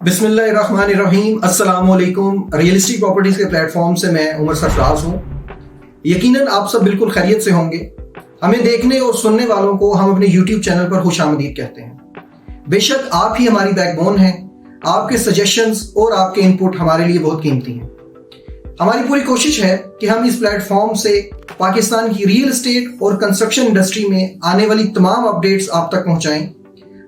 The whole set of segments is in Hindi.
बिस्मिल्लाहिर्रहमानिर्रहीम। अस्सलाम वालेकुम। रियलिस्टिक प्रॉपर्टीज के प्लेटफॉर्म से मैं उमर सरफराज हूँ। यकीनन आप सब बिल्कुल खैरियत से होंगे। हमें देखने और सुनने वालों को हम अपने YouTube चैनल पर खुशामदीद कहते हैं। बेशक आप ही हमारी बैकबोन हैं। आपके सजेशंस और आपके इनपुट हमारे लिए बहुत कीमती हैं। हमारी पूरी कोशिश है कि हम इस प्लेटफॉर्म से पाकिस्तान की रियल एस्टेट और कंस्ट्रक्शन इंडस्ट्री में आने वाली तमाम अपडेट्स आप तक पहुंचाएं,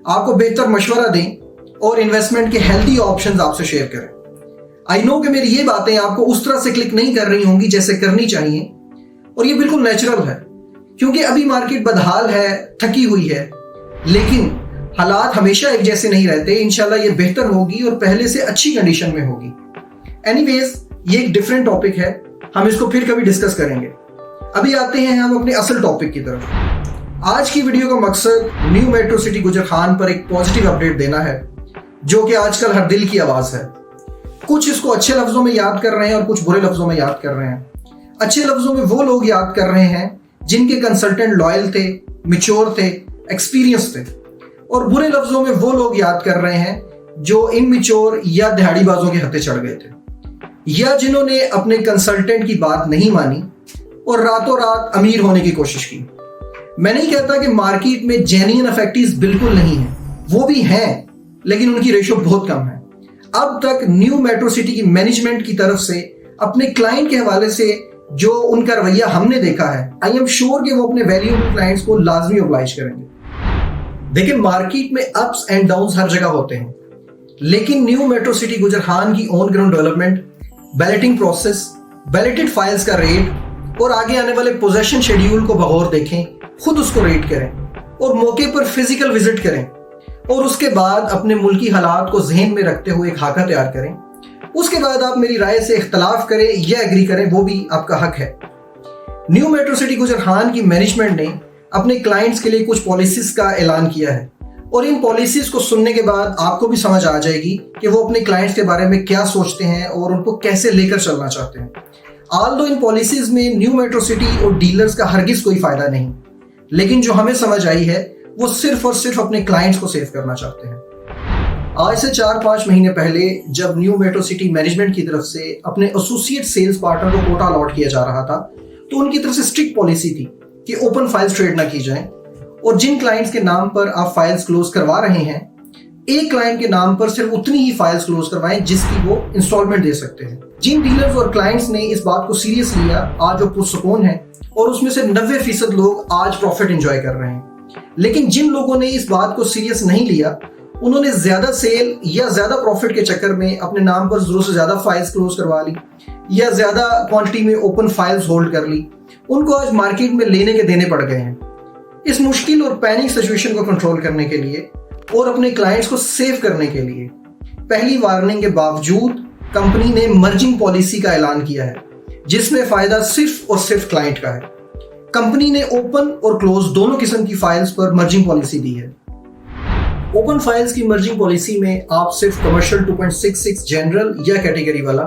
आपको बेहतर मशवरा दें और इन्वेस्टमेंट के हेल्दी ऑप्शंस आपसे शेयर करें। आई नो कि मेरी ये बातें आपको उस तरह से क्लिक नहीं कर रही होंगी जैसे करनी चाहिए, और ये बिल्कुल नेचुरल है क्योंकि अभी मार्केट बदहाल है, थकी हुई है। लेकिन हालात हमेशा एक जैसे नहीं रहते। इंशाल्लाह ये बेहतर होगी और पहले से अच्छी कंडीशन में होगी। एनीवेज, ये एक डिफरेंट टॉपिक है, हम इसको फिर कभी डिस्कस करेंगे। अभी आते हैं हम अपने असल टॉपिक की तरफ। आज की वीडियो का मकसद न्यू मेट्रो सिटी गुजर खान पर एक पॉजिटिव अपडेट देना है, जो कि आजकल हर दिल की आवाज है। कुछ इसको अच्छे लफ्जों में याद कर रहे हैं और कुछ बुरे लफ्जों में याद कर रहे हैं। अच्छे लफ्जों में वो लोग याद कर रहे हैं जिनके कंसल्टेंट लॉयल थे, मिच्योर थे, एक्सपीरियंस थे, और बुरे लफ्जों में वो लोग याद कर रहे हैं जो इनमिच्योर या दिहाड़ीबाजों के हत्थे चढ़ गए थे, या जिन्होंने अपने कंसल्टेंट की बात नहीं मानी और रातों रात अमीर होने की कोशिश की। मैं नहीं कहता कि मार्केट में जेन्युइन अफेक्टीज बिल्कुल नहीं है, वो भी हैं, लेकिन उनकी रेशो बहुत कम है। अब तक न्यू मेट्रो सिटी की मैनेजमेंट की तरफ से अपने क्लाइंट के हवाले से जो उनका रवैया हमने देखा है, आई एम श्योर कि वो अपने वैल्यूएबल क्लाइंट्स को लाजमी ऑब्लाइज करेंगे। देखिए, मार्केट में अप्स एंड डाउन्स हर जगह होते हैं, लेकिन न्यू मेट्रो सिटी गुजर खान की on ground development, balloting process, balloted files का रेट और आगे आने वाले पोजेशन शेड्यूल को बगौर देखें, खुद उसको रेट करें और मौके पर फिजिकल विजिट करें, और उसके बाद अपने मुल्की हालात को जहन में रखते हुए एक खाका तैयार करें। उसके बाद आप मेरी राय से इख्तलाफ करें या एग्री करें, वो भी आपका हक है। न्यू मेट्रो सिटी गुजर खान की मैनेजमेंट ने अपने क्लाइंट्स के लिए कुछ पॉलिसीज का ऐलान किया है, और इन पॉलिसीज को सुनने के बाद आपको भी समझ आ जाएगी कि वो अपने क्लाइंट्स के बारे में क्या सोचते हैं और उनको कैसे लेकर चलना चाहते हैं। ऑल्दो इन पॉलिसीज में न्यू मेट्रो सिटी और डीलर्स का हरगिज कोई फायदा नहीं, लेकिन जो हमें समझ आई है वो सिर्फ और सिर्फ अपने क्लाइंट्स को सेव करना चाहते हैं। आज से 4-5 महीने पहले जब न्यू मेट्रो सिटी मैनेजमेंट की तरफ से अपने एसोसिएट सेल्स पार्टनर को कोटा अलॉट किया जा रहा था, तो उनकी तरफ से स्ट्रिक्ट पॉलिसी थी कि ओपन फाइल्स ट्रेड ना की जाए, और जिन क्लाइंट्स के नाम पर आप फाइल्स क्लोज करवा रहे हैं, एक क्लाइंट के नाम पर सिर्फ उतनी ही फाइल्स क्लोज करवाएं जिसकी वो इंस्टॉलमेंट दे सकते हैं। जिन डीलर्स और क्लाइंट्स ने इस बात को सीरियस लिया, आज वो पुरसुकून है, और उसमें से 90% लोग आज प्रॉफिट एंजॉय कर रहे हैं। लेकिन जिन लोगों ने इस बात को सीरियस नहीं लिया, उन्होंने ज्यादा सेल या ज्यादा प्रॉफिट के चक्कर में अपने नाम पर जरूरत से ज्यादा फाइल्स क्लोज करवा ली या ज्यादा क्वांटिटी में ओपन फाइल्स होल्ड कर ली। उनको आज मार्केट में लेने के देने पड़ गए हैं। इस मुश्किल और पैनिक सिचुएशन को कंट्रोल करने के लिए और अपने क्लाइंट्स को सेव करने के लिए पहली वार्निंग के बावजूद कंपनी ने मर्जिंग पॉलिसी का ऐलान किया है, जिसमें फायदा सिर्फ और सिर्फ क्लाइंट का है। कंपनी ने ओपन और क्लोज दोनों किस्म की फाइल्स पर मर्जिंग पॉलिसी दी है। ओपन फाइल्स की मर्जिंग पॉलिसी में आप सिर्फ कमर्शियल 2.66 जनरल या कैटेगरी वाला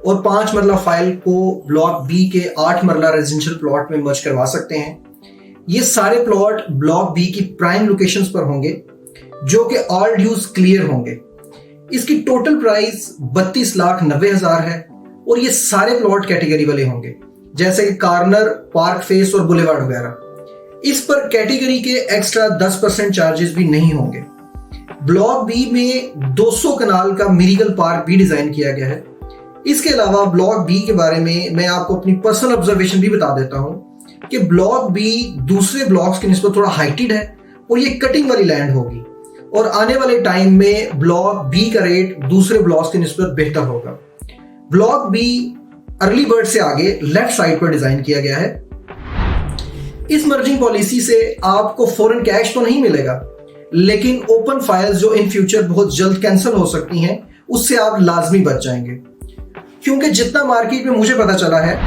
और 5 मरला फाइल को ब्लॉक बी के 8 मरला रेजिडेंशियल प्लॉट में मर्ज करवा सकते हैं। ये सारे प्लॉट ब्लॉक बी की प्राइम लोकेशंस पर होंगे, जो कि ऑल ड्यूज क्लियर होंगे। इसकी टोटल प्राइस 32,90,000 है, और ये सारे प्लॉट कैटेगरी वाले होंगे, जैसे कि कार्नर, पार्क फेस और बुलेवार्ड वगैरह। इस पर कैटेगरी के एक्स्ट्रा 10% चार्जेस भी नहीं होंगे। ब्लॉक बी में 200 कनाल का मिरिगल पार्क भी डिजाइन किया गया है। इसके अलावा ब्लॉक बी के बारे में मैं आपको अपनी पर्सनल ऑब्जर्वेशन भी बता देता हूं कि ब्लॉक बी दूसरे ब्लॉक्स की निस्बत थोड़ा हाइटेड है, और ये कटिंग वाली लैंड होगी, और आने वाले टाइम में ब्लॉक बी का रेट दूसरे ब्लॉक्स की निस्बत बेहतर होगा। ब्लॉक बी अर्ली बर्ड से आगे लेफ्ट साइड पर डिजाइन किया गया है। इस मर्जिंग पॉलिसी से आपको फॉरेन कैश तो नहीं मिलेगा, लेकिन ओपन फाइल्स जो इन फ्यूचर बहुत जल्द कैंसिल हो सकती हैं, उससे आप लाजमी बच जाएंगे। क्योंकि जितना मार्केट में मुझे पता चला है,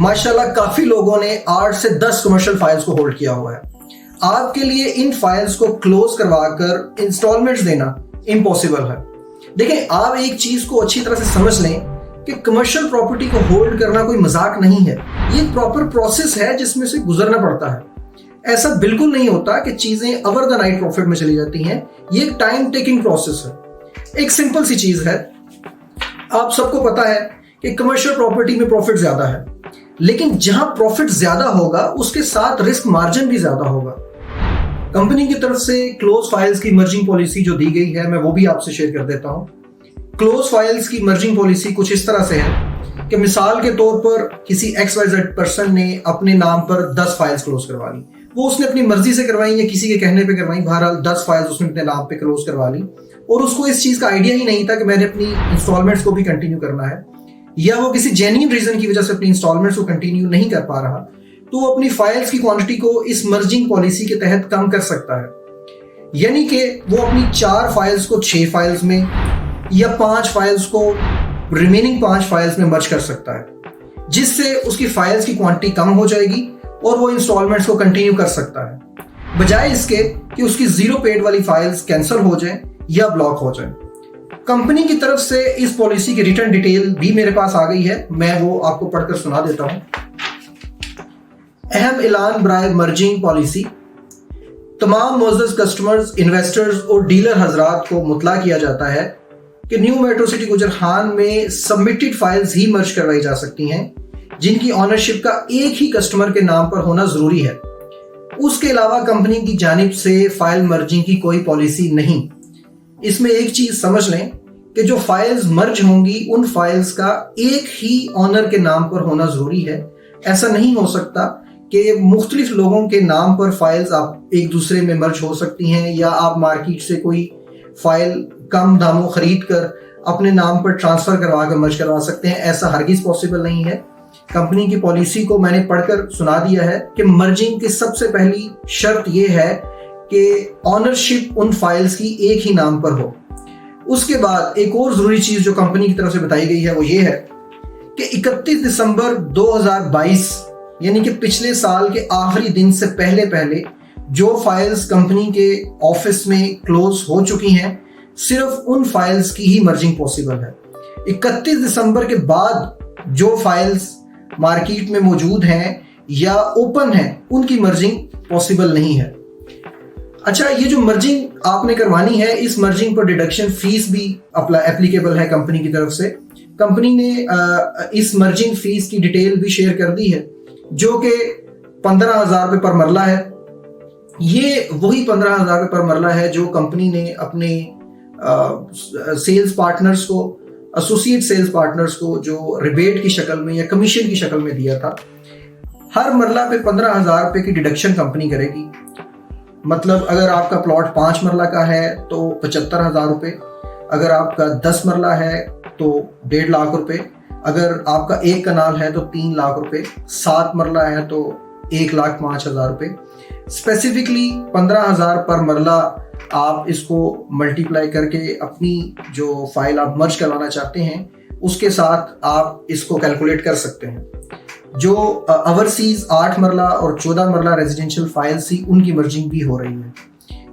माशाल्लाह काफी लोगों ने 8 से 10 कमर्शियल फाइल्स को होल्ड किया हुआ है। आपके लिए इन फाइल्स को क्लोज करवाकर इंस्टॉलमेंट्स देना इम्पॉसिबल है। देखिए, आप एक चीज को अच्छी तरह से समझ लें कि कमर्शियल प्रॉपर्टी को होल्ड करना कोई मजाक नहीं है। ये प्रॉपर प्रोसेस है जिसमें से गुजरना पड़ता है। ऐसा बिल्कुल नहीं होता कि चीजें ओवर द नाइट प्रॉफिट में चली जाती हैं। ये एक टाइम टेकिंग प्रोसेस है। एक सिंपल सी चीज है, आप सबको पता है कि कमर्शियल प्रॉपर्टी में प्रॉफिट ज्यादा है, लेकिन जहां प्रॉफिट ज्यादा होगा उसके साथ रिस्क मार्जिन भी ज्यादा होगा। कंपनी की तरफ से क्लोज फाइल्स की मर्जिंग पॉलिसी जो दी गई है, मैं वो भी आपसे शेयर कर देता हूं। क्लोज फाइल्स की मर्जिंग पॉलिसी कुछ इस तरह से है कि मिसाल के तौर पर किसी XYZ पर्सन ने अपने नाम पर 10 फाइल्स क्लोज करवा ली। वो उसने अपनी मर्जी से करवाई या किसी के कहने पे करवाई, बहरहाल 10 फाइल्स उसने अपने नाम पे क्लोज करवा ली और उसको इस चीज का आइडिया ही नहीं था कि मैंने अपनी इंस्टॉलमेंट्स को भी कंटिन्यू करना है, या वो किसी जेन्युइन रीजन की वजह से अपनी इंस्टॉलमेंट्स को कंटिन्यू नहीं कर पा रहा, तो वो अपनी फाइल्स की क्वांटिटी को इस मर्जिंग पॉलिसी के तहत कम कर सकता है। यानी कि वो अपनी 4 फाइल्स को 6 फाइल्स में या 5 फाइल्स को रिमेनिंग 5 फाइल्स में मर्ज कर सकता है, जिससे उसकी फाइल्स की क्वांटिटी कम हो जाएगी और वो इंस्टॉलमेंट्स को कंटिन्यू कर सकता है, बजाय इसके कि उसकी जीरो पेड वाली फाइल्स कैंसिल हो जाएं या ब्लॉक हो जाएं। कंपनी की तरफ से इस पॉलिसी की रिटर्न डिटेल भी मेरे पास आ गई है, मैं वो आपको पढ़कर सुना देता हूं। अहम ऐलान बराए मर्जिंग पॉलिसी। तमाम मुअज़्ज़ज़ कस्टमर्स, इन्वेस्टर्स और डीलर हजरात को मुतला किया जाता है कि न्यू मेट्रो सिटी गुजरखान में सबमिटेड फाइल्स ही मर्ज करवाई जा सकती हैं जिनकी ऑनरशिप का एक ही कस्टमर के नाम पर होना जरूरी है। उसके अलावा कंपनी की जानिब से फाइल मर्जिंग की कोई पॉलिसी नहीं। इसमें एक चीज समझ लें कि जो फाइल्स मर्ज होंगी उन फाइल्स का एक ही ऑनर के नाम पर होना जरूरी है। ऐसा नहीं हो सकता कि मुख्तलिफ लोगों के नाम पर फाइल्स आप एक दूसरे में मर्ज हो सकती हैं, या आप मार्केट से कोई फाइल कम दामों खरीद कर अपने नाम पर ट्रांसफर करवा कर मर्ज करवा सकते हैं। ऐसा हरगिज पॉसिबल नहीं है। कंपनी की पॉलिसी को मैंने पढ़कर सुना दिया है कि मर्जिंग की सबसे पहली शर्त यह है कि ऑनरशिप उन फाइल्स की एक ही नाम पर हो। उसके बाद एक और जरूरी चीज जो कंपनी की तरफ से बताई गई है वो ये है कि 31 दिसंबर 2022 यानी कि पिछले साल के आखिरी दिन से पहले पहले जो फाइल्स कंपनी के ऑफिस में क्लोज हो चुकी हैं, सिर्फ उन फाइल्स की ही मर्जिंग पॉसिबल है। 31 दिसंबर के बाद जो फाइल्स मार्केट में मौजूद हैं या ओपन हैं, उनकी मर्जिंग पॉसिबल नहीं है। अच्छा, ये जो मर्जिंग आपने करवानी है, इस मर्जिंग पर डिडक्शन फीस भी एप्लीकेबल है कंपनी की तरफ से। कंपनी ने इस मर्जिंग फीस की डिटेल भी शेयर कर दी है, जो कि 15,000 रुपये पर मरला है। ये वही 15,000 रुपये पर मरला है जो कंपनी ने अपने सेल्स पार्टनर्स को, एसोसिएट सेल्स पार्टनर्स को, जो रिबेट की शक्ल में या कमीशन की शक्ल में दिया था। हर मरला पे 15,000 रुपये की डिडक्शन कंपनी करेगी। मतलब अगर आपका प्लॉट 5 मरला का है तो 75,000 रुपये, अगर आपका 10 मरला है तो 1.5 लाख रुपए, अगर आपका 1 कनाल है तो 3 लाख रुपए, 7 मरला है तो 1,05,000 रुपए। स्पेसिफिकली 15,000 पर मरला आप इसको मल्टीप्लाई करके अपनी जो फाइल आप मर्ज करवाना चाहते हैं उसके साथ आप इसको कैलकुलेट कर सकते हैं। जो ओवरसीज 8 मरला और 14 मरला रेजिडेंशियल फाइल्स थी, उनकी मर्जिंग भी हो रही है।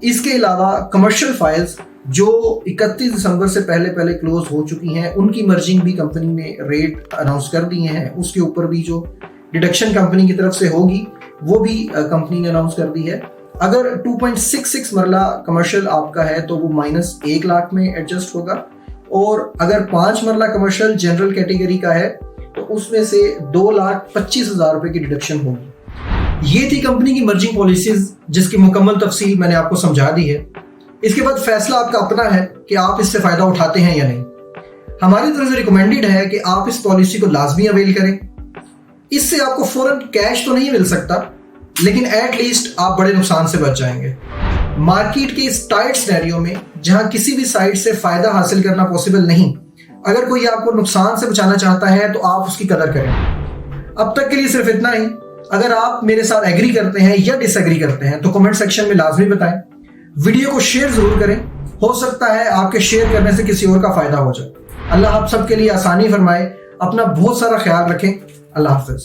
इसके अलावा कमर्शियल फाइल्स जो 31 दिसंबर से पहले पहले क्लोज हो चुकी हैं, उनकी मर्जिंग भी कंपनी ने रेट अनाउंस कर दिए हैं। उसके ऊपर भी जो डिडक्शन कंपनी की तरफ से होगी वो भी कंपनी ने अनाउंस कर दी है। अगर 2.66 मरला कमर्शियल आपका है तो वो -1 लाख में एडजस्ट होगा, और अगर 5 मरला कमर्शियल जनरल कैटेगरी का है तो उसमें से 2,25,000 रुपए की डिडक्शन होगी। ये थी कंपनी की मर्जिंग पॉलिसीज, जिसकी मुकम्मल तफसील मैंने आपको समझा दी है। इसके बाद फैसला आपका अपना है कि आप इससे फायदा उठाते हैं या नहीं। हमारी तरफ से रिकमेंडेड है कि आप इस पॉलिसी को लाजमी अवेल करें। इससे आपको फौरन कैश तो नहीं मिल सकता, लेकिन एट लीस्ट आप बड़े नुकसान से बच जाएंगे। मार्केट के इस टाइट सिनेरियो में जहां किसी भी साइड से फायदा हासिल करना पॉसिबल नहीं, अगर कोई आपको नुकसान से बचाना चाहता है तो आप उसकी कदर करें। अब तक के लिए सिर्फ इतना ही। अगर आप मेरे साथ एग्री करते हैं या डिसएग्री करते हैं तो कमेंट सेक्शन में लाजमी बताएं। वीडियो को शेयर जरूर करें, हो सकता है आपके शेयर करने से किसी और का फायदा हो जाए। अल्लाह आप सबके लिए आसानी फरमाए। अपना बहुत सारा ख्याल रखें। अल्लाह हाफिज।